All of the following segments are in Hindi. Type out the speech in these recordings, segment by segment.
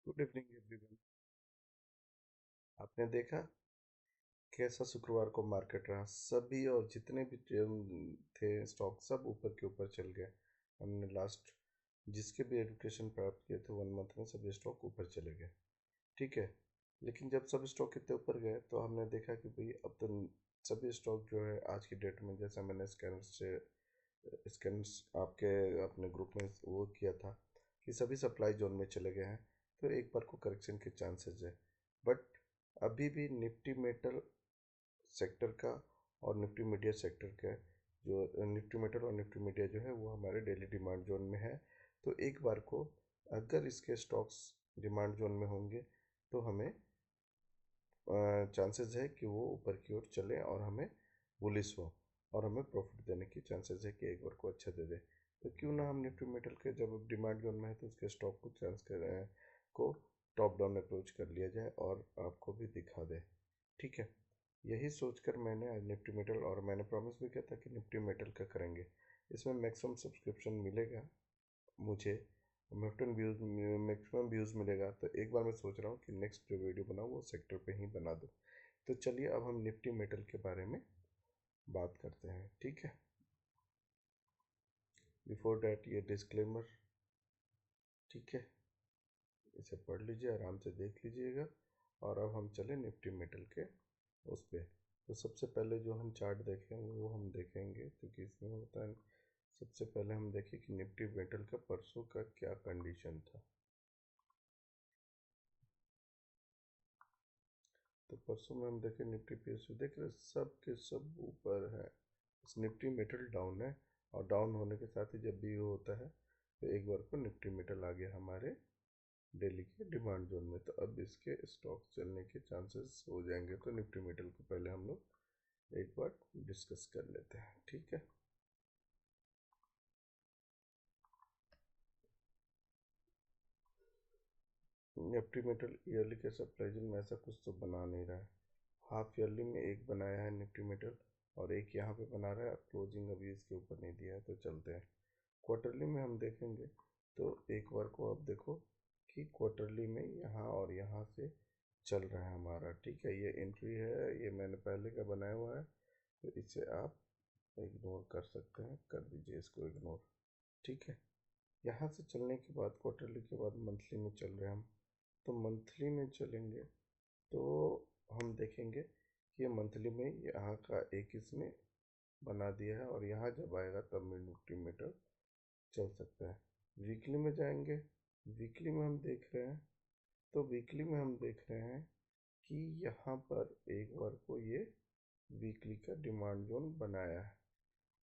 Good evening everyone. आपने देखा कैसा शुक्रवार को मार्केट रहा। सभी और जितने भी थे स्टॉक सब ऊपर के ऊपर चल गए। हमने लास्ट जिसके भी एडुकेशन प्राप्त किए थे 1 मंथ में सभी स्टॉक ऊपर चले गए। ठीक है, लेकिन जब सब स्टॉक इतने ऊपर गए तो हमने देखा कि भाई अब तो सभी स्टॉक जो है आज की डेट में, जैसे मैंने स्कैनर्स आपके अपने ग्रुप में वो किया था कि सभी सप्लाई जोन में चले गए हैं, तो एक बार को करेक्शन के चांसेस है। बट अभी भी निफ्टी मेटल सेक्टर का और निफ्टी मीडिया सेक्टर का, जो निफ्टी मेटल और निफ्टी मीडिया जो है वो हमारे डेली डिमांड जोन में है। तो एक बार को अगर इसके स्टॉक्स डिमांड जोन में होंगे तो हमें चांसेस है कि वो ऊपर की ओर चले और हमें बुलिश हो और हमें प्रॉफिट देने की चांसेस है कि एक बार को अच्छा दे दे। तो क्यों ना हम निफ्टी मेटल के जब डिमांड जोन में है तो उसके स्टॉक को चांस कर को टॉप डाउन अप्रोच कर लिया जाए और आपको भी दिखा दे। ठीक है, यही सोचकर मैंने आज निफ्टी मेटल, और मैंने प्रॉमिस भी किया था कि निफ्टी मेटल का करेंगे। इसमें मैक्सिमम सब्सक्रिप्शन मिलेगा मुझे, मैक्सिमम व्यूज़ मिलेगा। तो एक बार मैं सोच रहा हूँ कि नेक्स्ट जो वीडियो बनाऊँ वो सेक्टर पे ही बना दूँ। तो चलिए अब हम निफ्टी मेटल के बारे में बात करते हैं। ठीक है, बिफोर डैट ये डिस्क्लेमर। ठीक है, इसे पढ़ लीजिए, आराम से देख लीजिएगा। और अब हम चले निफ्टी मेटल के उस पर। तो सबसे पहले जो हम चार्ट देखेंगे वो हम देखेंगे क्योंकि इसमें होता है। सबसे पहले हम देखें कि निफ्टी मेटल का परसों का क्या कंडीशन था। तो परसों में हम देखें निफ्टी पीएसयू देख रहे सब के सब ऊपर है। निफ्टी मेटल डाउन है, और डाउन होने के साथ ही जब भी ये होता है तो एक बार को निफ्टी मेटल आ गया हमारे डेली के डिमांड जोन में। तो अब इसके स्टॉक चलने के चांसेस हो जाएंगे। तो निफ्टी मेटल को पहले हम लोग एक बार डिस्कस कर लेते हैं। ठीक है, निफ्टी मेटल ईयरली के सप्लाई में ऐसा कुछ तो बना नहीं रहा है। हाफ ईयरली में एक बनाया है निफ्टी मेटल, और एक यहाँ पे बना रहा है। क्लोजिंग अभी इसके ऊपर नहीं दिया है, तो चलते हैं। क्वार्टरली में हम देखेंगे तो एक बार को आप देखो कि क्वार्टरली में यहाँ और यहाँ से चल रहा है हमारा। ठीक है, ये एंट्री है, ये मैंने पहले का बनाया हुआ है, तो इसे आप इग्नोर कर सकते हैं, कर दीजिए इसको इग्नोर। ठीक है, यहाँ से चलने के बाद क्वार्टरली के बाद मंथली में चल रहे हैं हम। तो मंथली में चलेंगे तो हम देखेंगे कि ये मंथली में यहाँ का एक इसने बना दिया है, और यहाँ जब आएगा तब निफ्टी मेटल चल सकता है। वीकली में जाएंगे, वीकली में हम देख रहे हैं, तो वीकली में हम देख रहे हैं कि यहाँ पर एक बार को ये वीकली का डिमांड जोन बनाया है।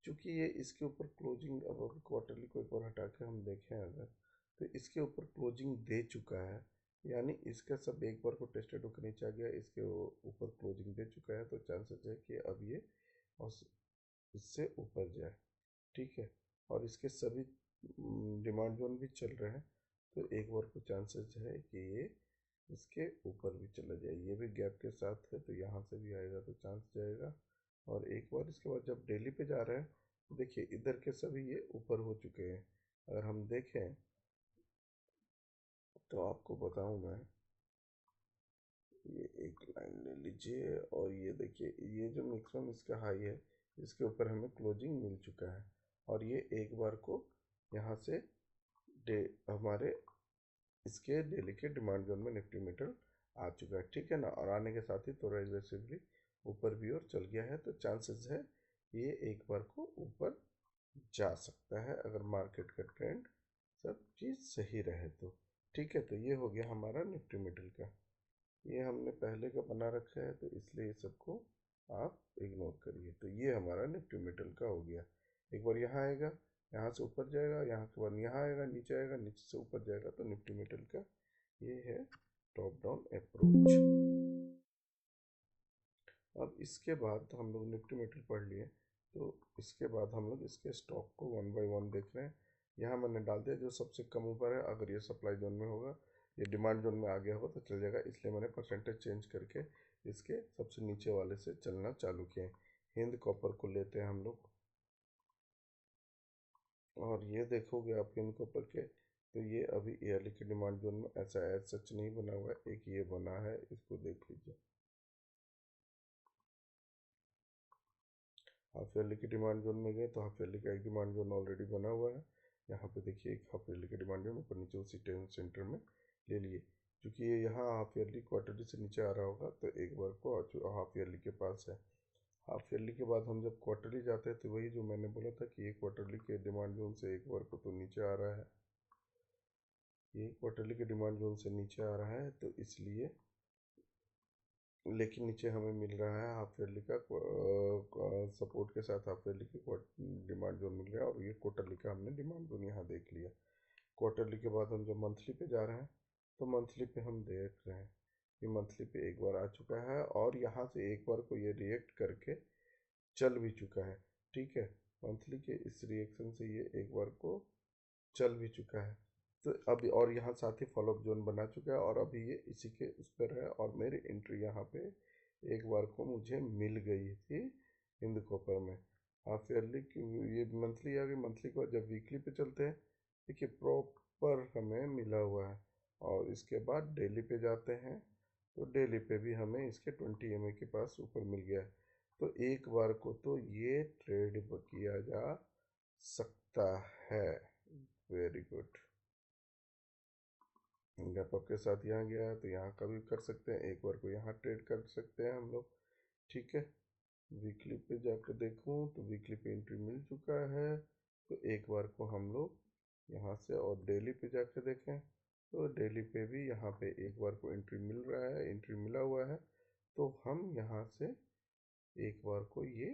क्योंकि ये इसके ऊपर क्लोजिंग, अब अगर क्वार्टरली को एक बार हटा के हम देखें अगर, तो इसके ऊपर क्लोजिंग दे चुका है। यानी इसका सब एक बार को टेस्टेड होकर नीचे आ गया, इसके ऊपर क्लोजिंग दे चुका है, तो चांसेस है कि अब ये इससे ऊपर जाए। ठीक है, और इसके सभी डिमांड जोन भी चल रहे हैं, तो एक बार को चांसेस है कि ये इसके ऊपर भी चला जाए। ये भी गैप के साथ है, तो यहाँ से भी आएगा तो चांस जाएगा। और एक बार इसके बाद जब डेली पे जा रहे हैं तो देखिए इधर के सभी ये ऊपर हो चुके हैं। अगर हम देखें तो आपको बताऊं मैं, ये एक लाइन ले लीजिए और ये देखिए, ये जो मैक्सिमम इसका हाई है इसके ऊपर हमें क्लोजिंग मिल चुका है, और ये एक बार को यहाँ से डे हमारे इसके डेली के डिमांड जोन में निफ्टी मेटल आ चुका है। ठीक है ना, और आने के साथ ही थोड़ा एग्रेसिवली ऊपर भी और चल गया है, तो चांसेस है ये एक बार को ऊपर जा सकता है अगर मार्केट का ट्रेंड सब चीज़ सही रहे तो। ठीक है, तो ये हो गया हमारा निफ्टी मेटल का। ये हमने पहले का बना रखा है, तो इसलिए ये सबको आप इग्नोर करिए। तो ये हमारा निफ्टी मेटल का हो गया। एक बार यहाँ आएगा, यहाँ से ऊपर जाएगा, यहाँ के बाद यहाँ आएगा, नीचे आएगा, नीचे से ऊपर जाएगा, तो निफ्टी मेटल का ये है टॉप डाउन अप्रोच। अब इसके बाद हम लोग निफ्टी मेटल पढ़ लिए, तो इसके बाद हम लोग इसके स्टॉक को वन बाय वन देख रहे हैं। यहाँ मैंने डाल दिया जो सबसे कम ऊपर है, अगर ये सप्लाई जोन में होगा, ये डिमांड जोन में आ गया होगा तो चल जाएगा, इसलिए मैंने परसेंटेज चेंज करके इसके सबसे नीचे वाले से चलना चालू किए। हिंद कॉपर को लेते हैं हम लोग, और ये देखोगे आप हिंद कॉपर के तो ये अभी ईयरली के डिमांड जोन में ऐसा एज सच नहीं बना हुआ है, एक ये बना है, इसको देख लीजिए। हाफ ईयरली के डिमांड जोन में गए तो हाफ ईयरली का एक डिमांड जोन ऑलरेडी बना हुआ है। यहाँ पे देखिए एक हाफ ईयरली के डिमांड जोन ऊपर नीचे उसी सेंटर में ले लिए। क्योंकि ये यहाँ हाफ ईयरली क्वार्टरली से नीचे आ रहा होगा तो एक बार को हाफ ईयरली के पास है। हाफ ईयरली के बाद हम जब क्वार्टरली जाते हैं तो वही जो मैंने बोला था कि ये क्वार्टरली के डिमांड जोन से एक बार को तो नीचे आ रहा है, ये क्वार्टरली के डिमांड जोन से नीचे आ रहा है, तो इसलिए लेकिन नीचे हमें मिल रहा है हाफ ईयरली का सपोर्ट के साथ हाफ ईयरली की डिमांड जोन मिल रहा है, और ये क्वार्टरली का हमने डिमांड जोन यहाँ देख लिया। क्वार्टरली के बाद हम जब मंथली पे जा रहे हैं तो मंथली पे हम देख रहे हैं कि मंथली पे एक बार आ चुका है, और यहाँ से एक बार को ये रिएक्ट करके चल भी चुका है। ठीक है, मंथली के इस रिएक्शन से ये एक बार को चल भी चुका है, तो अभी और यहाँ साथ ही फॉलोअप जोन बना चुका है, और अभी ये इसी के उस पर है, और मेरी एंट्री यहाँ पे एक बार को मुझे मिल गई थी हिंद कॉपर में। हाफ ईयरली की ये मंथली आ गई, मंथली को जब वीकली पे चलते हैं देखिए प्रॉपर हमें मिला हुआ है, और इसके बाद डेली पे जाते हैं तो डेली पे भी हमें इसके 20 EMA के पास ऊपर मिल गया है। तो एक बार को तो ये ट्रेड किया जा सकता है। Very good. गैप अप के साथ यहाँ गया है तो यहाँ का भी कर सकते हैं, एक बार को यहाँ ट्रेड कर सकते हैं हम लोग। ठीक है, वीकली पे जाकर देखूँ तो वीकली पे एंट्री मिल चुका है, तो एक बार को हम लोग यहाँ से और डेली पे जाकर देखें तो डेली पे भी यहाँ पे एक बार को एंट्री मिल रहा है, एंट्री मिला हुआ है, तो हम यहाँ से एक बार को ये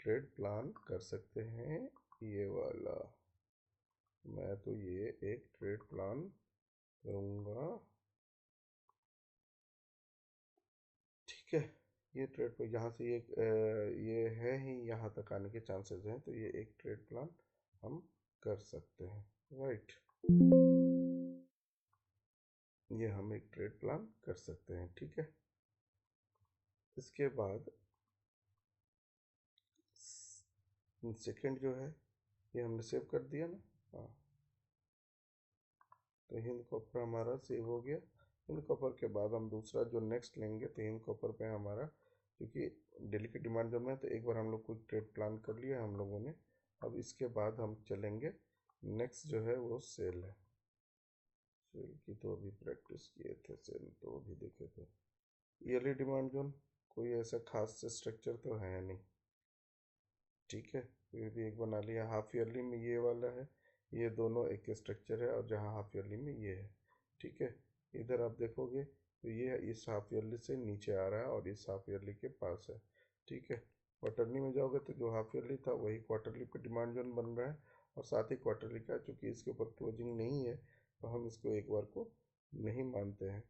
ट्रेड प्लान कर सकते हैं। ये वाला मैं तो ये एक ट्रेड प्लान करूँगा। ठीक है, ये ट्रेड पर यहाँ से ये है ही, यहाँ तक आने के चांसेस हैं, तो ये एक ट्रेड प्लान हम कर सकते हैं। राइट, ये हम एक ट्रेड प्लान कर सकते हैं। ठीक है, इसके बाद सेकंड जो है ये हमने सेव कर दिया ना। हाँ, तो हिंद कॉपर हमारा सेव हो गया। हिंद कॉपर के बाद हम दूसरा जो नेक्स्ट लेंगे तो हिंद कॉपर पे हमारा, क्योंकि डेली की डिमांड जब में तो एक बार हम लोग कुछ ट्रेड प्लान कर लिया हम लोगों ने। अब इसके बाद हम चलेंगे, नेक्स्ट जो है वो सेल है। सेल की तो अभी प्रैक्टिस किए थे, सेल तो अभी देखे थे। ईयरली डिमांड जोन कोई ऐसा खास स्ट्रक्चर तो है नहीं। ठीक है, फिर भी एक बना लिया। हाफ ईयरली में ये वाला है, ये दोनों एक स्ट्रक्चर है, और जहाँ हाफ ईयरली में ये है। ठीक है, इधर आप देखोगे तो ये इस हाफ ईयरली से नीचे आ रहा है और इस हाफ ईयरली के पास है। ठीक है, क्वार्टरली में जाओगे तो जो हाफ ईयरली था वही क्वार्टरली पे डिमांड जोन बन रहा है, और साथ ही क्वार्टरली का चूँकि इसके ऊपर क्लोजिंग नहीं है तो हम इसको एक बार को नहीं मानते हैं।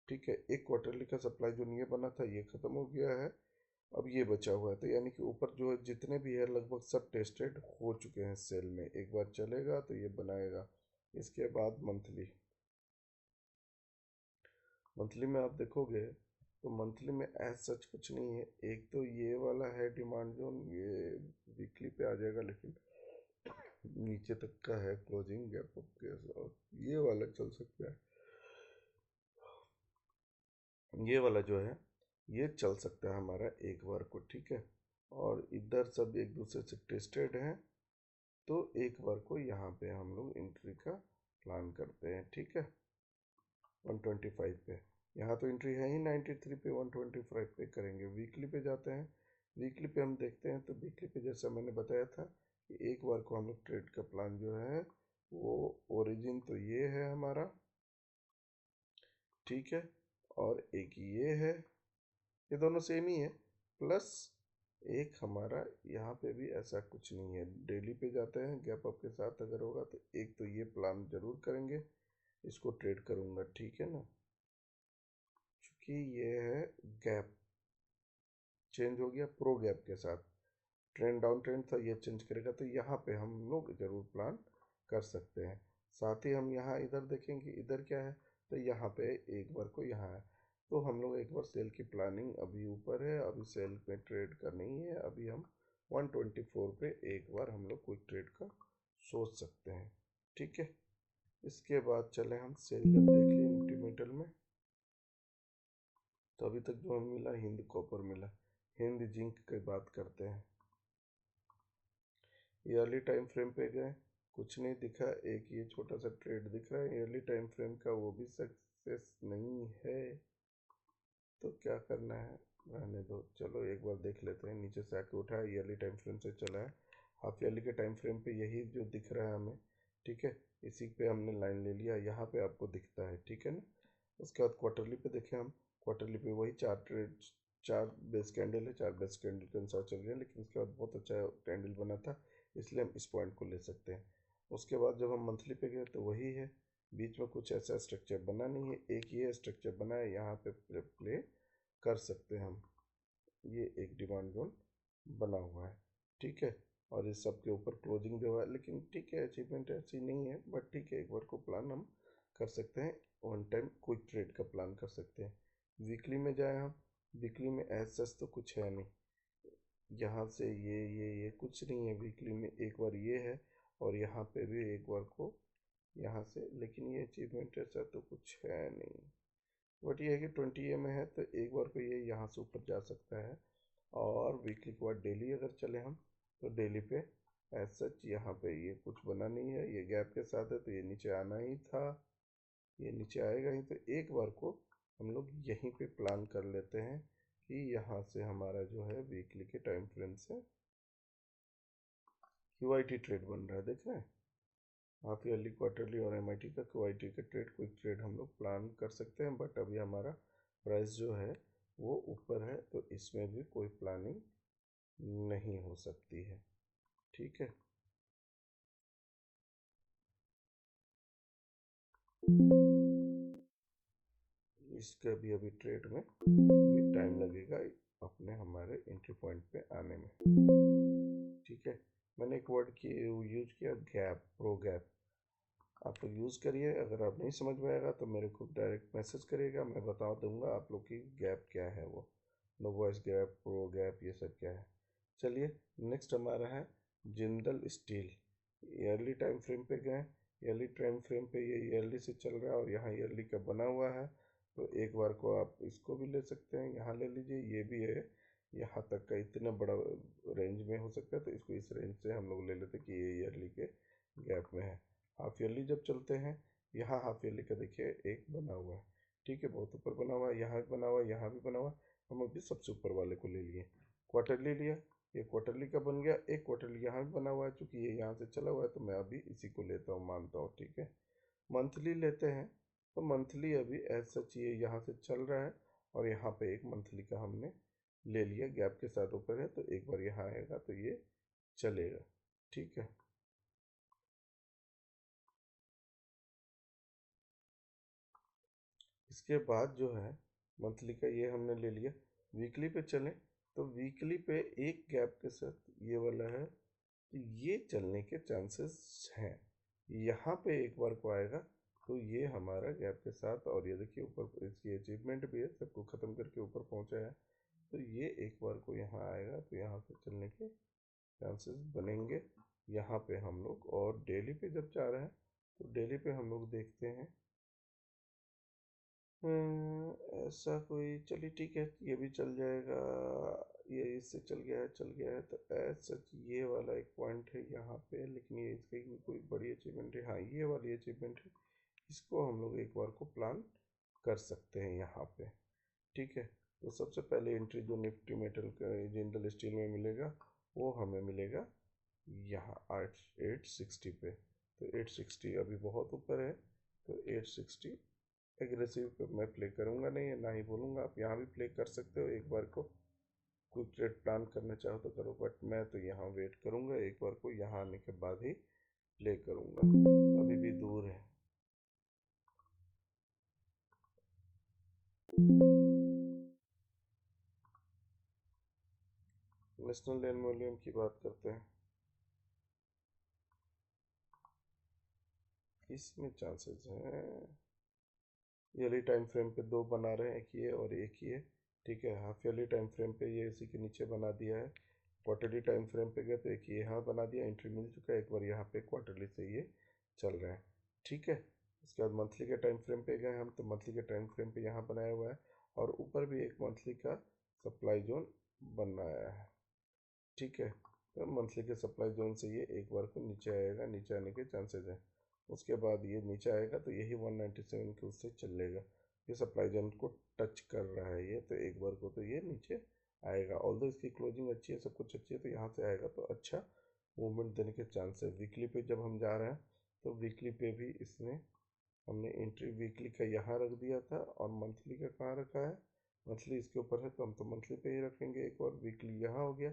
ठीक है, एक क्वार्टरली का सप्लाई जोन ये बना था ये ख़त्म हो गया है, अब ये बचा हुआ है, तो यानी कि ऊपर जो जितने भी है लगभग सब टेस्टेड हो चुके हैं सेल में। एक बार चलेगा तो ये बनाएगा। इसके बाद मंथली, मंथली में आप देखोगे तो मंथली में एज सच कुछ नहीं है। एक तो ये वाला है डिमांड जोन, ये वीकली पे आ जाएगा लेकिन नीचे तक का है क्लोजिंग गैप अप के साथ। ये वाला चल सकता है, ये वाला जो है ये चल सकता है हमारा एक बार को। ठीक है, और इधर सब एक दूसरे से टेस्टेड हैं, तो एक बार को यहाँ पे हम लोग एंट्री का प्लान करते हैं। ठीक है, 125 पे, यहाँ तो एंट्री है ही 93 पे, 125 पे करेंगे। वीकली पे जाते हैं, वीकली पे हम देखते हैं तो वीकली पे जैसा मैंने बताया था कि एक बार को हम लोग ट्रेड का प्लान जो है वो ओरिजिन तो ये है हमारा। ठीक है, और एक ये है, ये दोनों सेम ही है, प्लस एक हमारा यहाँ पे भी ऐसा कुछ नहीं है। डेली पे जाते हैं गैप अप के साथ, अगर होगा तो एक तो ये प्लान जरूर करेंगे, इसको ट्रेड करूँगा। ठीक है ना, क्योंकि ये है गैप चेंज हो गया प्रो गैप के साथ, ट्रेंड डाउन ट्रेंड था ये चेंज करेगा, तो यहाँ पे हम लोग जरूर प्लान कर सकते हैं। साथ ही हम यहाँ इधर देखेंगे, इधर क्या है, तो यहाँ पे एक बार को यहाँ है, तो हम लोग एक बार सेल की प्लानिंग अभी ऊपर है, अभी सेल में ट्रेड का नहीं है। अभी हम 124 पे एक बार हम लोग क्विक ट्रेड का सोच सकते हैं। ठीक है, इसके बाद चले हम सेल जब देख लिए निफ्टी मेटल में, तो अभी तक जो हमें मिला हिंद कॉपर मिला। हिंद जिंक की बात करते हैं। ईयरली टाइम फ्रेम पे गए, कुछ नहीं दिखा, एक ये छोटा सा ट्रेड दिख रहा है ईयरली टाइम फ्रेम का, वो भी सक्सेस नहीं है। तो क्या करना है, रहने दो, चलो एक बार देख लेते हैं। नीचे से आके उठा है, ईयरली टाइम फ्रेम से चला है, हाफ ईयरली के टाइम फ्रेम पे यही जो दिख रहा है हमें, ठीक है, इसी पे हमने लाइन ले लिया, यहाँ पे आपको दिखता है, ठीक है ना। उसके बाद क्वार्टरली पे देखें हम, क्वार्टरली पे वही चार ट्रेड, चार बेस कैंडल है, चार बेस कैंडल के अनुसार चल रहे हैं, लेकिन उसके बाद बहुत अच्छा कैंडल बना था, इसलिए हम इस पॉइंट को ले सकते हैं। उसके बाद जब हम मंथली पे गए तो वही है, बीच में कुछ ऐसा स्ट्रक्चर बना नहीं है, एक ये स्ट्रक्चर बना है, यहाँ पे प्ले कर सकते हैं हम, ये एक डिमांड जोन बना हुआ है, ठीक है। और इस सब के ऊपर क्लोजिंग जो है, लेकिन ठीक है, अचीवमेंट ऐसी नहीं है, बट ठीक है, एक बार को प्लान हम कर सकते हैं, वन टाइम क्विक ट्रेड का प्लान कर सकते हैं। वीकली में जाए हम, वीकली में एज सच तो कुछ है नहीं, यहाँ से ये कुछ नहीं है वीकली में, एक बार ये है, और यहाँ पे भी एक बार को यहाँ से, लेकिन ये अचीवमेंट ऐसा तो कुछ है नहीं, बट ये है कि 20 में है, तो एक बार को ये यहाँ से ऊपर जा सकता है। और वीकली के बाद डेली अगर चले हम, तो डेली पे एज सच यहाँ पे ये कुछ बना नहीं है, ये गैप के साथ है, तो ये नीचे आना ही था, ये नीचे आएगा ही, तो एक बार को हम लोग यहीं पे प्लान कर लेते हैं कि यहाँ से हमारा जो है वीकली के टाइम फ्रेम से क्यूआईटी ट्रेड बन रहा है, देख रहे हैं, हाफ ईयरली, क्वार्टरली और एमआईटी का क्यूआईटी का ट्रेड, क्विक ट्रेड हम लोग प्लान कर सकते हैं, बट अभी हमारा प्राइस जो है वो ऊपर है, तो इसमें भी कोई प्लानिंग नहीं हो सकती है, ठीक है। इसका भी अभी ट्रेड में भी टाइम लगेगा अपने हमारे एंट्री पॉइंट पे आने में, ठीक है। मैंने एक वर्ड की यूज किया, गैप, प्रो गैप, आप लोग यूज़ करिए, अगर आप नहीं समझ में आएगा तो मेरे को डायरेक्ट मैसेज करिएगा, मैं बता दूंगा आप लोग की गैप क्या है, वो no voice gap, pro gap, ये सब क्या है। चलिए, नेक्स्ट हमारा है Jindal Steel. Yearly time frame पे गए, ईयरली टाइम फ्रेम पे ये ईयरली से चल रहा है, और यहाँ ईयरली का बना हुआ है, तो एक बार को आप इसको भी ले सकते हैं, यहाँ ले लीजिए, ये भी है, यहाँ तक का इतना बड़ा रेंज में हो सकता है, तो इसको इस रेंज से हम लोग ले लेते हैं कि ये ईयरली के गैप में है। हाफ ईयरली जब चलते हैं, यहाँ हाफ ईयरली का देखिए एक बना हुआ है, ठीक है, बहुत ऊपर बना हुआ है, यहाँ भी बना हुआ है, यहाँ भी बना हुआ है, हम अभी सबसे ऊपर वाले को ले लिए। क्वार्टरली लिया, ये क्वार्टरली का बन गया, एक क्वार्टरली यहाँ भी बना हुआ है, चूंकि ये यहाँ से चला हुआ है, तो मैं अभी इसी को लेता हूँ, मानता हूँ, ठीक है। मंथली लेते हैं, तो मंथली अभी एज सच ये यहाँ से चल रहा है, और यहाँ पे एक मंथली का हमने ले लिया, गैप के साथ ऊपर है, तो एक बार यहाँ आएगा तो ये चलेगा, ठीक है। इसके बाद जो है मंथली का ये हमने ले लिया, वीकली पे चलें, तो वीकली पे एक गैप के साथ ये वाला है, तो ये चलने के चांसेस हैं, यहाँ पे एक बार को आएगा, तो ये हमारा गैप के साथ, और ये देखिए ऊपर इसकी अचीवमेंट भी है, सबको ख़त्म करके ऊपर पहुँचा है, तो ये एक बार को यहाँ आएगा, तो यहाँ से चलने के चांसेस बनेंगे यहाँ पे हम लोग। और डेली पे जब जा रहे हैं, तो डेली पे हम लोग देखते हैं, ऐसा कोई, चलिए ठीक है, ये भी चल जाएगा, ये इससे चल गया है, तो एज सच ये वाला एक पॉइंट है यहाँ पे, लेकिन ये इसकी भी कोई बड़ी अचीवमेंट है, हाँ ये वाली अचीवमेंट है, इसको हम लोग एक बार को प्लान कर सकते हैं यहाँ पे, ठीक है। तो सबसे पहले एंट्री जो निफ्टी मेटल का जिंदल स्टील में मिलेगा, वो हमें मिलेगा यहाँ 860 पे, तो 860 अभी बहुत ऊपर है, तो 860 एग्रेसिव पे मैं प्ले करूँगा नहीं, ना ही बोलूँगा, आप यहाँ भी प्ले कर सकते हो, एक बार को क्विक ट्रेड प्लान करना चाहो तो करो, बट मैं तो यहाँ वेट करूँगा, एक बार को यहाँ आने के बाद ही प्ले करूँगा, अभी भी दूर है। नेशनल एल्युमिनियम की बात करते हैं, इसमें चांसेस हैं, ईयरली टाइम फ्रेम पे दो बना रहे हैं, एक ये और एक ये, ठीक है। हाफ ईयरली टाइम फ्रेम पे ये इसी के नीचे बना दिया है, क्वार्टरली टाइम फ्रेम पे गए तो एक ये यहाँ बना दिया, एंट्री मिल चुका है, एक बार यहाँ पे क्वार्टरली से ये चल रहा है, ठीक है। उसके बाद मंथली के टाइम फ्रेम पे गए हम, तो मंथली के टाइम फ्रेम पे यहाँ बनाया हुआ है, और ऊपर भी एक मंथली का सप्लाई जोन बनाया है। ठीक है, तो मंथली के सप्लाई जोन से ये एक बार को नीचे आएगा, नीचे आने के चांसेस हैं। उसके बाद ये नीचे आएगा तो यही 197 के उससे चलेगा, ये सप्लाई जोन को टच कर रहा है ये, तो एक बार को तो ये नीचे आएगा। ऑल्दो इसकी क्लोजिंग अच्छी है, सब कुछ अच्छी है, तो यहाँ से आएगा तो अच्छा मूवमेंट देने के चांस है। वीकली पे जब हम जा रहे हैं तो वीकली पे भी इसने हमने एंट्री वीकली का यहाँ रख दिया था, और मंथली का कहाँ रखा है, मंथली इसके ऊपर है, तो हम तो मंथली पे ही रखेंगे एक बार। वीकली यहाँ हो गया।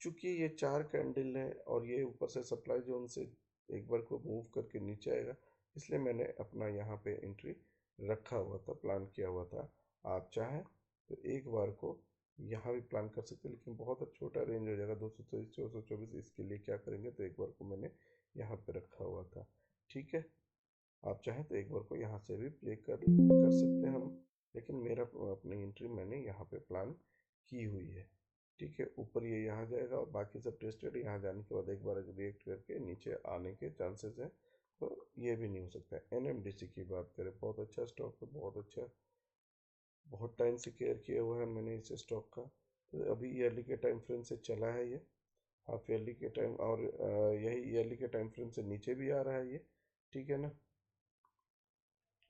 चूंकि ये 4 कैंडल है और ये ऊपर से सप्लाई जोन से एक बार को मूव करके नीचे आएगा, इसलिए मैंने अपना यहाँ पे एंट्री रखा हुआ था, प्लान किया हुआ था। आप चाहें तो एक बार को यहाँ भी प्लान कर सकते हैं, लेकिन बहुत छोटा रेंज हो जाएगा 224 424। इसके लिए क्या करेंगे, तो एक बार को मैंने यहाँ पे रखा हुआ था। ठीक है, आप चाहें तो एक बार को यहाँ से भी प्ले कर सकते हैं हम, लेकिन मेरा अपनी एंट्री मैंने यहाँ पे प्लान की हुई है। ठीक है, ऊपर ये यहाँ जाएगा और बाकी सब टेस्टेड, यहाँ जाने के बाद एक बार रिएक्ट करके नीचे आने के चांसेस हैं, तो ये भी नहीं हो सकता है। एनएमडीसी की बात करें, बहुत अच्छा स्टॉक है, बहुत अच्छा, बहुत टाइम से केयर किया हुआ है मैंने इस स्टॉक का। तो अभी ईयरली के टाइम फ्रेम से चला है ये, हाफ ईयरली के टाइम, और यही ईयरली के टाइम फ्रेम से नीचे भी आ रहा है ये। ठीक है ना,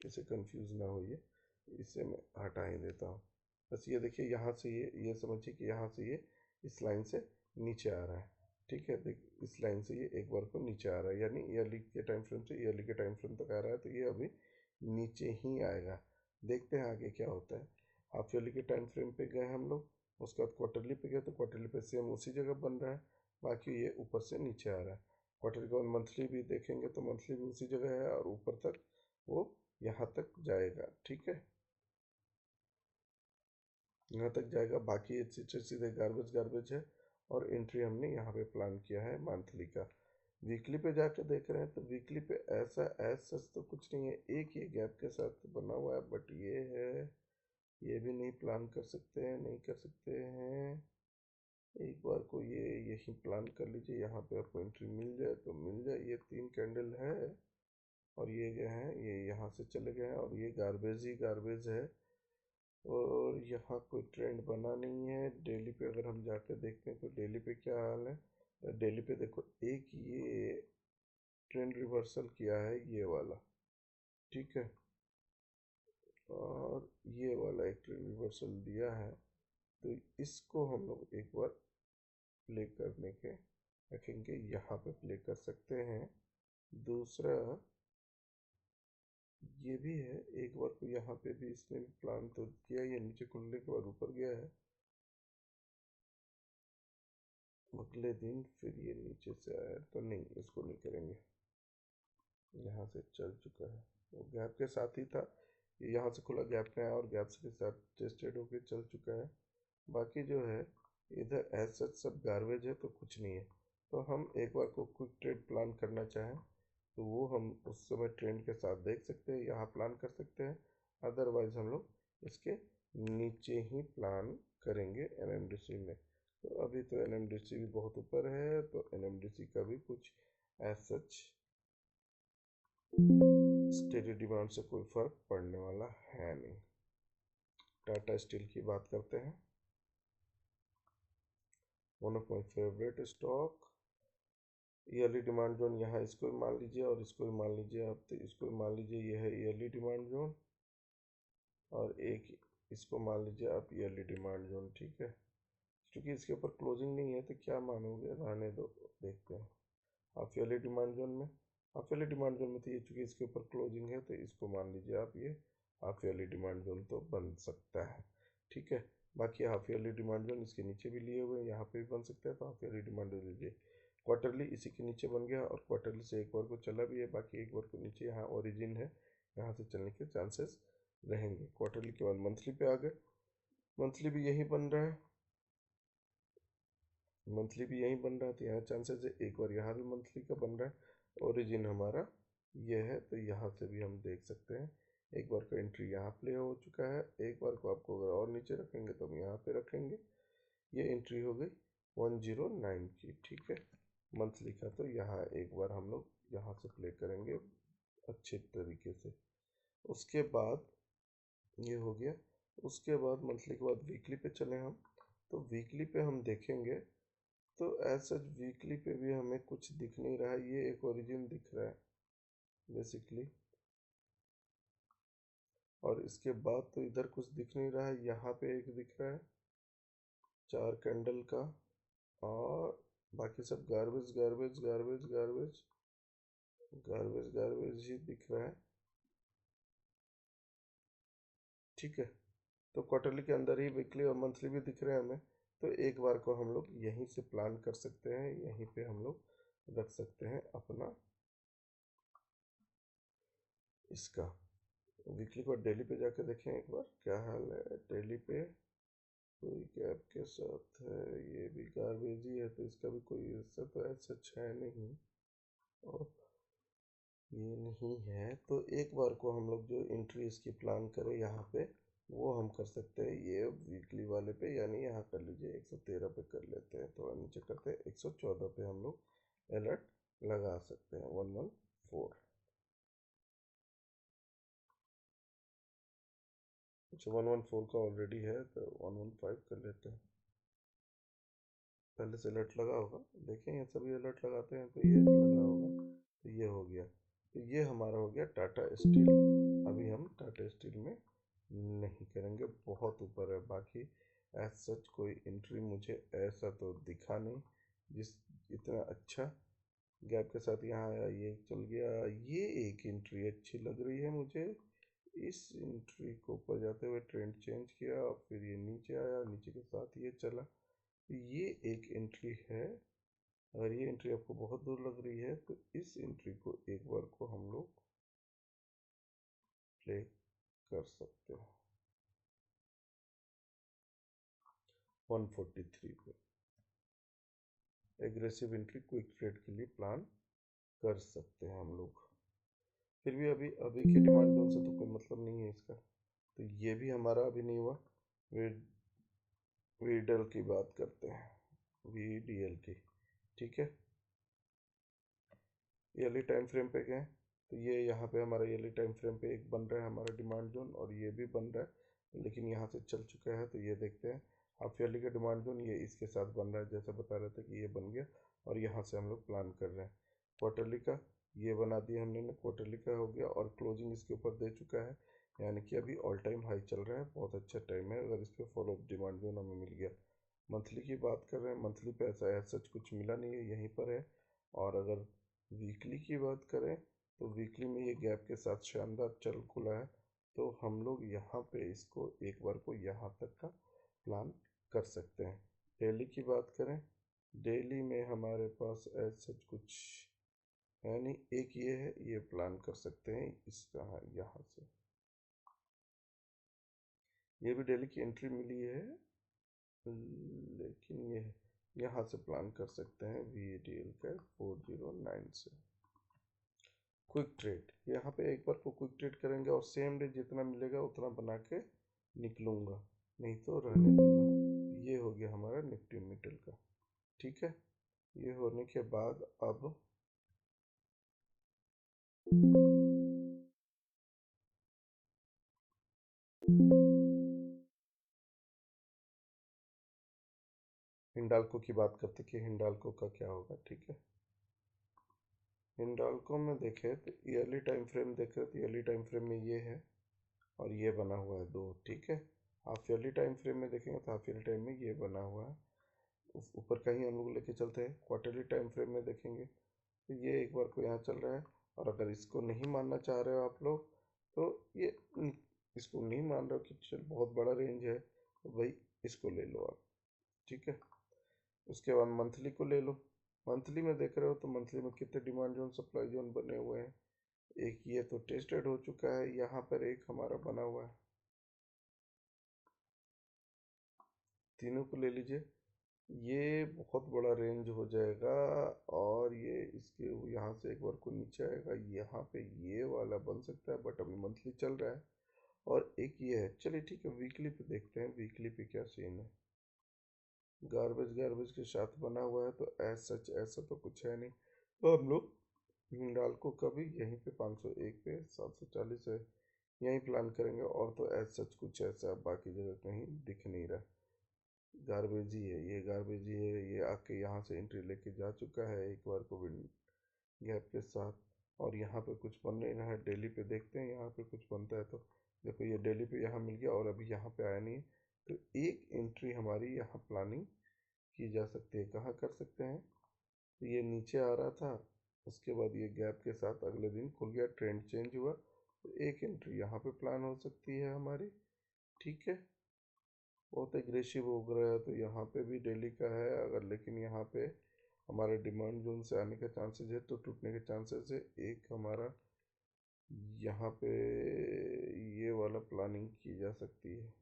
इसे कंफ्यूज ना होइए, इसे मैं हटा ही देता हूँ। बस ये देखिए, यहाँ से ये समझिए कि यहाँ से ये इस लाइन से नीचे आ रहा है। ठीक है, देख इस लाइन से ये एक बार को नीचे आ रहा है, यानी ईयरली के टाइम फ्रेम से ईयरली के टाइम फ्रेम तक आ रहा है, तो ये अभी नीचे ही आएगा। देखते हैं आगे क्या होता है। हाफ ईयरली के टाइम फ्रेम पे गए हम लोग, उसके बाद क्वार्टरली पे गए, तो क्वार्टरली पे सेम उसी जगह बन रहा है, बाकी ये ऊपर से नीचे आ रहा है। क्वार्टरली के बाद मंथली भी देखेंगे तो मंथली भी उसी जगह है, और ऊपर तक वो यहाँ तक जाएगा। ठीक है, यहाँ तक जाएगा, बाकी ये सीधे सीधे गार्बेज गार्बेज है, और एंट्री हमने यहाँ पे प्लान किया है मंथली का। वीकली पे जाके देख रहे हैं तो वीकली पे ऐसा एज सच तो कुछ नहीं है, एक ये गैप के साथ बना हुआ है, बट ये है, ये भी नहीं प्लान कर सकते हैं, नहीं कर सकते हैं। एक बार को ये यही प्लान कर लीजिए, यहाँ पे आपको एंट्री मिल जाए तो मिल जाए। ये 3 कैंडल है, और ये गए हैं, ये यहाँ से चले गए हैं, और ये गार्बेज ही गार्बेज है, और यहाँ कोई ट्रेंड बना नहीं है। डेली पे अगर हम जाकर देखते हैं तो डेली पे क्या हाल है, डेली पे देखो एक ये ट्रेंड रिवर्सल किया है, ये वाला। ठीक है, और ये वाला एक ट्रेंड रिवर्सल दिया है, तो इसको हम लोग एक बार प्ले करने के रखेंगे, यहाँ पे प्ले कर सकते हैं। दूसरा ये भी है, एक बार को यहाँ पे भी इसने प्लान तो किया, ये नीचे खुलने के बाद ऊपर गया है, अगले दिन फिर ये नीचे से आया, तो नहीं, इसको नहीं करेंगे, यहाँ से चल चुका है, वो गैप के साथ ही था, ये यहाँ से खुला गैप में आया और गैप के साथ टेस्टेड होके चल चुका है। बाकी जो है इधर एज सच सब गार्बेज है, तो कुछ नहीं है। तो हम एक बार को क्विक ट्रेड प्लान करना चाहें तो वो हम उस समय ट्रेंड के साथ देख सकते हैं, यहाँ प्लान कर सकते हैं। अदरवाइज हम लोग इसके नीचे ही प्लान करेंगे एनएमडीसी में। तो अभी तो एनएमडीसी भी बहुत ऊपर है, तो एनएमडीसी का भी कुछ एज सच स्टेडी डिमांड से कोई फर्क पड़ने वाला है नहीं। टाटा स्टील की बात करते हैं, one of my favourite stock. Yearly demand zone यहाँ, इसको भी मान लीजिए और इसको भी मान लीजिए आप, तो इसको भी मान लीजिए, ये है ईयरली डिमांड जोन, और एक इसको मान लीजिए आप ईयरली डिमांड जोन। ठीक है, क्योंकि इसके ऊपर क्लोजिंग नहीं है तो क्या मानोगे, रहने दो, देखते हैं। हाफ ईयरली डिमांड जोन में, हाफ ईयरली डिमांड जोन में तो ये चूँकि इसके ऊपर क्लोजिंग है, तो इसको मान लीजिए आप, ये हाफ ईयरली डिमांड जोन तो बन सकता है। ठीक है, बाकी हाफ ईयरली डिमांड जोन इसके नीचे भी लिए हुए हैं, यहाँ पे भी बन सकता है, तो हाफ ईयरली डिमांड जोन लीजिए। क्वार्टरली इसी के नीचे बन गया, और क्वार्टरली से एक बार को चला भी है, बाकी एक बार को नीचे यहाँ ओरिजिन है, यहाँ से चलने के चांसेस रहेंगे। क्वार्टरली के बाद मंथली पे आ गए, मंथली भी यही बन रहा है, मंथली भी यही बन रहा है, तो यहाँ चांसेस है। एक बार यहाँ भी मंथली का बन रहा है, ओरिजिन हमारा ये है, तो यहाँ से भी हम देख सकते हैं। एक बार का एंट्री यहाँ प्ले हो चुका है, एक बार को आपको अगर और नीचे रखेंगे तो हम यहाँ पे रखेंगे। ये एंट्री हो गई 109 की। ठीक है, मंथली का तो यहाँ एक बार हम लोग यहाँ से प्ले करेंगे अच्छे तरीके से। उसके बाद ये हो गया। उसके बाद मंथली के बाद वीकली पे चले हम। तो वीकली पे हम देखेंगे तो एज सच वीकली पे भी हमें कुछ दिख नहीं रहा है। ये एक ओरिजिन दिख रहा है बेसिकली, और इसके बाद तो इधर कुछ दिख नहीं रहा है। यहाँ पे एक दिख रहा है 4 कैंडल का, और बाकी सब garbage garbage garbage garbage garbage garbage ही दिख रहा है। ठीक है, तो क्वार्टरली के अंदर ही वीकली और मंथली भी दिख रहे हैं हमें। तो एक बार को हम लोग यहीं से प्लान कर सकते हैं, यहीं पे हम लोग रख सकते हैं अपना इसका वीकली को। डेली पे जाकर देखें एक बार क्या हाल है डेली पे। कोई गैप के साथ है, ये भी गार्बेज ही है, तो इसका भी कोई ऐसा तो ऐसा अच्छा है नहीं, और ये नहीं है। तो एक बार को हम लोग जो एंट्री इसकी प्लान करें यहाँ पे, वो हम कर सकते हैं ये वीकली वाले पे, यानी यहाँ कर लीजिए 113 पे कर लेते हैं, थोड़ा नीचे करते हैं 114 पे हम लोग अलर्ट लगा सकते हैं 114। अच्छा 114 का ऑलरेडी है, तो 115 कर लेते हैं। पहले से अलर्ट लगा होगा, देखें ये सभी अलर्ट लगाते हैं तो ये लगा होगा। तो ये हो गया। तो ये हमारा हो गया टाटा स्टील। अभी हम टाटा स्टील में नहीं करेंगे, बहुत ऊपर है। बाकी एज सच कोई एंट्री मुझे ऐसा तो दिखा नहीं जिस इतना अच्छा गैप के साथ यहाँ आया, ये चल गया। ये एक एंट्री अच्छी लग रही है मुझे। इस एंट्री को ऊपर जाते हुए ट्रेंड चेंज किया, फिर ये नीचे आया, नीचे के साथ ये चला। ये एक एंट्री है। अगर ये एंट्री आपको बहुत दूर लग रही है तो इस एंट्री को एक बार को हम लोग प्ले कर सकते हैं 143 पे। एग्रेसिव एंट्री क्विक ट्रेड के लिए प्लान कर सकते हैं हम लोग। फिर भी अभी अभी के डिमांड जोन से तो कोई मतलब नहीं है इसका, तो ये भी हमारा अभी नहीं हुआ। वीडल की बात करते हैं, वीडीएल की। ठीक है, ईयरली टाइम फ्रेम पे गए तो ये यहाँ पे हमारा ईयरली टाइम फ्रेम पे एक बन रहा है हमारा डिमांड जोन, और ये भी बन रहा है लेकिन यहाँ से चल चुका है। तो ये देखते हैं हाफ ईयरली का डिमांड जोन, ये इसके साथ बन रहा है जैसा बता रहे थे कि ये बन गया, और यहाँ से हम लोग प्लान कर रहे हैं क्वार्टरली का। ये बना दिया हमने ना, क्वार्टरली का हो गया, और क्लोजिंग इसके ऊपर दे चुका है, यानी कि अभी ऑल टाइम हाई चल रहा है। बहुत अच्छा टाइम है अगर इस पर फॉलो डिमांड जोन हमें मिल गया। मंथली की बात कर रहे हैं, मंथली पे ऐसा है सच कुछ मिला नहीं है, यहीं पर है। और अगर वीकली की बात करें तो वीकली में ये गैप के साथ शानदार चल खुला है, तो हम लोग यहाँ पे इसको एक बार को यहाँ तक का प्लान कर सकते हैं। डेली की बात करें, डेली में हमारे पास ऐसा कुछ है नहीं, एक ये है, ये प्लान कर सकते हैं इसका यहाँ से। ये भी डेली की एंट्री मिली है, लेकिन ये यहाँ से प्लान कर सकते हैं वी डी एल का 409 से क्विक ट्रेड। यहाँ पे एक बार को क्विक ट्रेड करेंगे और सेम डे जितना मिलेगा उतना बना के निकलूंगा, नहीं तो रहने दूंगा। ये हो गया हमारा निफ्टी मिडल का। ठीक है, ये होने के बाद अब हिंडाल्को की बात करते कि हिंडाल्को का क्या होगा। ठीक है, हिंडाल्को में देखें तो ईयरली टाइम फ्रेम देखें तो ईयरली टाइम फ्रेम में ये है और ये बना हुआ है दो। ठीक है, हाफ ईयरली टाइम फ्रेम में देखेंगे तो हाफ ईयरली टाइम में ये बना हुआ है, ऊपर का ही हम लोग लेके चलते हैं। क्वार्टरली टाइम फ्रेम में देखेंगे तो ये एक बार को यहाँ चल रहा है, और अगर इसको नहीं मानना चाह रहे हो आप लोग तो ये इसको नहीं मान रहे हो कि चल बहुत बड़ा रेंज है, तो भाई इसको ले लो आप। ठीक है, उसके बाद मंथली को ले लो। मंथली में देख रहे हो तो मंथली में कितने डिमांड जोन सप्लाई जोन बने हुए हैं। एक ये तो टेस्टेड हो चुका है, यहाँ पर एक हमारा बना हुआ है, तीनों को ले लीजिए। ये बहुत बड़ा रेंज हो जाएगा, और ये इसके यहाँ से एक बार को नीचे आएगा, यहाँ पे ये वाला बन सकता है, बट अभी मंथली चल रहा है। और एक ये है, चलिए ठीक है वीकली पे देखते हैं वीकली पे क्या सीन है। गार्बेज गार्बेज के साथ बना हुआ है, तो ऐसा सच ऐसा तो कुछ है नहीं, तो हम लोग हिंडाल्को का भी यहीं पे 501 पे 740 है, यहीं प्लान करेंगे। और तो एज सच कुछ ऐसा बाकी जगह कहीं दिख नहीं रहा। गार्बेज ही है, ये गार्बेज ही है। ये आके यहाँ से एंट्री लेके जा चुका है एक बार को गैप के साथ। और यहाँ पे कुछ बन नहीं रहा है। डेली पे देखते हैं यहाँ पे कुछ बनता है तो। देखो ये डेली पे यहाँ मिल गया और अभी यहाँ पे आया नहीं है। तो एक एंट्री हमारी यहाँ प्लानिंग की जा सकती है। कहाँ कर सकते हैं? तो ये नीचे आ रहा था, उसके बाद ये गैप के साथ अगले दिन खुल गया, ट्रेंड चेंज हुआ, तो एक एंट्री यहाँ पे प्लान हो सकती है हमारी। ठीक है, बहुत एग्रेसिव हो गया है तो यहाँ पे भी डेली का है अगर, लेकिन यहाँ पे हमारे डिमांड जोन से आने का चांसेस है तो टूटने के चांसेस है। एक हमारा यहाँ पे ये वाला प्लानिंग की जा सकती है।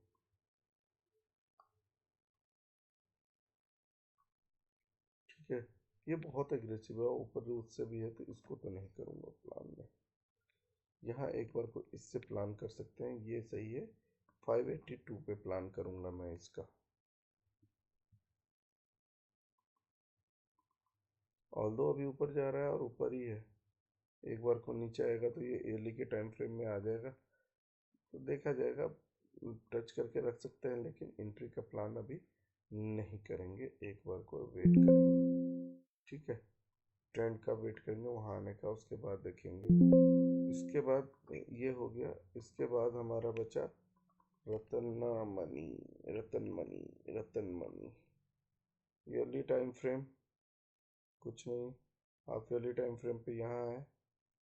ठीक है, ये बहुत एग्रेसिव है, ऊपर जो उससे भी है तो इसको तो नहीं करूँगा प्लान में। यहाँ एक बार को इससे प्लान कर सकते हैं, ये सही है। 582 पे प्लान करूँगा मैं इसका। ऑल्दो अभी ऊपर जा रहा है और ऊपर ही है, एक बार को नीचे आएगा तो ये एयरली के टाइम फ्रेम में आ जाएगा तो देखा जाएगा। टच करके रख सकते हैं लेकिन एंट्री का प्लान अभी नहीं करेंगे, एक बार को वेट करेंगे। ठीक है, ट्रेंड का वेट करेंगे वहाँ आने का, उसके बाद देखेंगे। इसके बाद ये हो गया। इसके बाद हमारा बचा Ratanmani. Ratanmani Ratanmani yearly time frame कुछ नहीं, हाफ ईयरली टाइम फ्रेम पे यहाँ है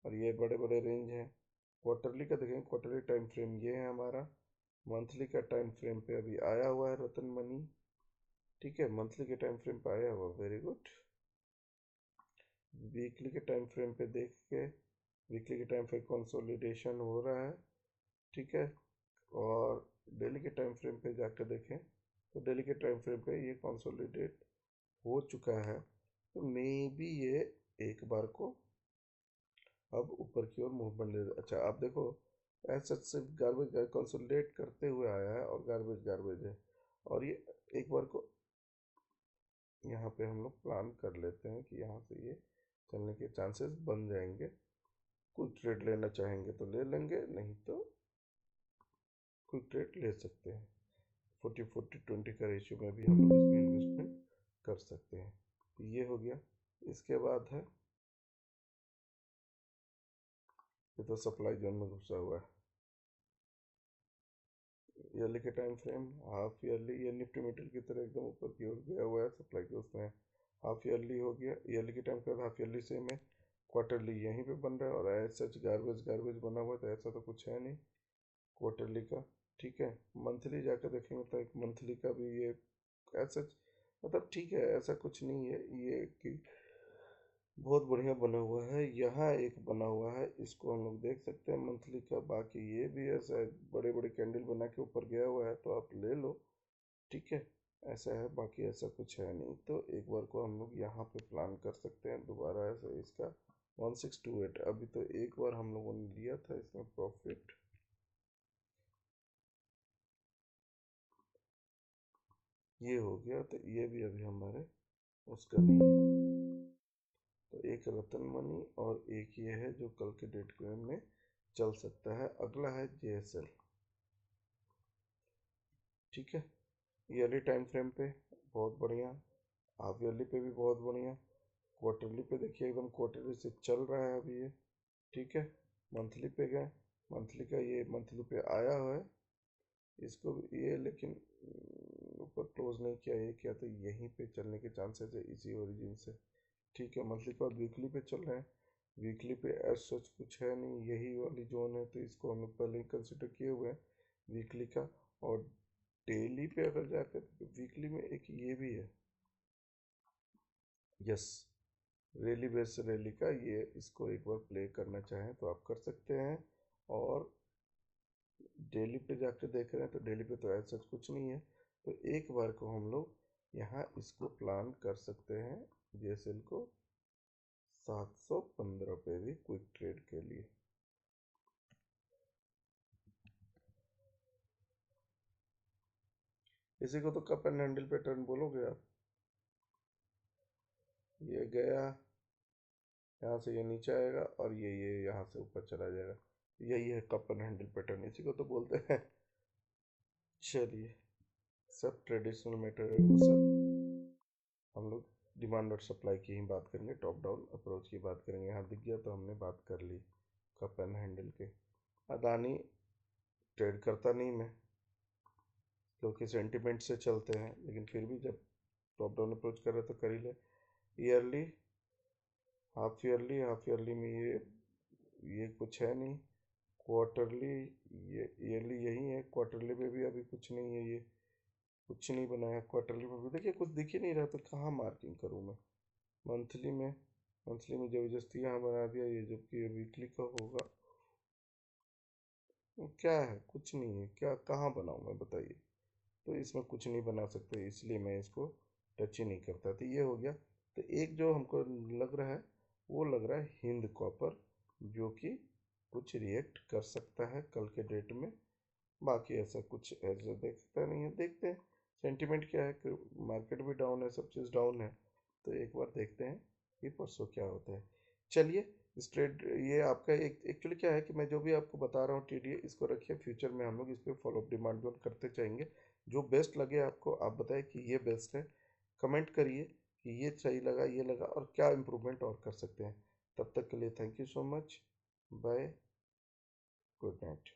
और ये बड़े बड़े रेंज हैं। क्वार्टरली का देखेंगे, क्वार्टरली टाइम फ्रेम ये है हमारा। मंथली का टाइम फ्रेम पे अभी आया हुआ है रतनमणि। ठीक है, मंथली के टाइम फ्रेम पे आया हुआ, वेरी गुड। वीकली के टाइम फ्रेम पे देख के, वीकली के टाइम पे कंसोलिडेशन हो रहा है। ठीक है, और डेली के टाइम फ्रेम पे जाकर देखें तो डेली के टाइम फ्रेम पे ये कंसोलिडेट हो चुका है। तो मे बी ये एक बार को अब ऊपर की ओर मूवमेंट ले। अच्छा आप देखो, ऐसा सिर्फ गार्बेज कंसोलिडेट करते हुए आया है और गार्बेज गार्बेज है। और ये एक बार को यहाँ पे हम लोग प्लान कर लेते हैं कि यहाँ से ये चलने के चांसेस बन जाएंगे। कुछ ट्रेड लेना चाहेंगे तो ले लेंगे, नहीं तो कोई ट्रेड ले सकते हैं। 40-40-20 का रेशियो में भी हम लोग इसमें इन्वेस्टमेंट कर सकते हैं। तो ये हो गया। इसके बाद है, ये तो सप्लाई जोन में घुसा हुआ है। ईयरली के टाइम फ्रेम, हाफ ईयरली, ये निफ्टी मीटर की तरह एकदम ऊपर की ओर गया हुआ है, सप्लाई के उसमें। हाफ ईयरली हो गया, ईयरली के time frame half yearly same है। क्वार्टरली यहीं पे बन रहा है और एज सच गार्बेज गार्बेज बना हुआ है तो ऐसा तो कुछ है नहीं क्वार्टरली का। ठीक है, मंथली जाकर देखेंगे तो एक मंथली का भी ये एज सच मतलब ठीक है, ऐसा कुछ नहीं है ये कि बहुत बढ़िया बना हुआ है। यहाँ एक बना हुआ है, इसको हम लोग देख सकते हैं मंथली का। बाकी ये भी ऐसा है, बड़े बड़े कैंडल बना के ऊपर गया हुआ है तो आप ले लो। ठीक है, ऐसा है, बाकी ऐसा कुछ है नहीं। तो एक बार को हम लोग यहाँ पे प्लान कर सकते हैं दोबारा ऐसा इसका 1628। अभी तो एक बार हम लोगों ने लिया था इसमें प्रॉफिट, ये हो गया तो ये भी अभी हमारे उसका नहीं है। तो एक रतनमणि और एक ये है जो कल के डेट में चल सकता है। अगला है जेएसएल। ठीक है, ईयरली टाइम फ्रेम पे बहुत बढ़िया, हाफ ईयरली पे भी बहुत बढ़िया, क्वार्टरली पे देखिए एकदम क्वार्टरली से चल रहा है अभी ये। ठीक है, मंथली पे गए, मंथली का ये मंथली पे आया हुआ है, इसको भी ये लेकिन ऊपर क्लोज नहीं किया, ये क्या तो यहीं पे चलने के चांसेस है इसी ओरिजिन से। ठीक है, मंथली के बाद वीकली पे चल रहे हैं, वीकली पे एज सच कुछ है नहीं, यही वाली जोन है तो इसको हम लोग पहले ही कंसिडर किए हुए हैं वीकली का। और डेली पे अगर जाकर वीकली में एक ये भी है, यस, रैली बेस रैली का, ये इसको एक बार प्ले करना चाहें तो आप कर सकते हैं। और डेली पे जाकर देख रहे हैं तो डेली पे तो ऐसा कुछ नहीं है, तो एक बार को हम लोग यहाँ इसको प्लान कर सकते हैं जेएसएल को 715 पे भी क्विक ट्रेड के लिए। इसी को तो कप एंड हैंडल पैटर्न बोलोगे आप। ये गया, यहाँ से ये नीचे आएगा और ये यहाँ से ऊपर चला जाएगा। यही है कप एंड हैंडल पैटर्न, इसी को तो बोलते हैं। चलिए, सब ट्रेडिशनल मटेरियल सब हम लोग डिमांड और सप्लाई की ही बात करेंगे, टॉप डाउन अप्रोच की बात करेंगे। यहाँ दिख गया तो हमने बात कर ली कप एंड हैंडल के। अदानी ट्रेड करता नहीं मैं, क्योंकि सेंटिमेंट से चलते हैं, लेकिन फिर भी जब टॉप डाउन अप्रोच कर रहे तो कर ही ले। ईयरली, हाफ ईयरली में ये कुछ है नहीं। क्वार्टरली, ये ईयरली यही है। क्वार्टरली में भी अभी कुछ नहीं है, ये कुछ नहीं बनाया। क्वार्टरली में भी देखिए कुछ दिख ही नहीं रहा, तो कहाँ मार्किंग करूँ मैं। मंथली में जबरदस्ती यहाँ बना दिया, ये जबकि वीकली का होगा। क्या है, कुछ नहीं है, क्या कहाँ बनाऊँ मैं, बताइए। तो इसमें कुछ नहीं बना सकते, इसलिए मैं इसको टच ही नहीं करता। तो ये हो गया। तो एक जो हमको लग रहा है, वो लग रहा है हिंद कॉपर, जो कि कुछ रिएक्ट कर सकता है कल के डेट में। बाकी ऐसा कुछ ऐसा देखता नहीं है, देखते हैं सेंटिमेंट क्या है कि मार्केट भी डाउन है, सब चीज़ डाउन है। तो एक बार देखते हैं कि परसों क्या होता है। चलिए, इस ट्रेड ये आपका एक एक्चुअली क्या है कि मैं जो भी आपको बता रहा हूँ टीडीए, इसको रखिए, फ्यूचर में हम लोग इस पर फॉलोअप डिमांड जोन करते जाएंगे। जो बेस्ट लगे आपको आप बताएं कि ये बेस्ट है। कमेंट करिए कि ये सही लगा, ये लगा, और क्या इम्प्रूवमेंट और कर सकते हैं। तब तक के लिए thank you so much. Bye, good night.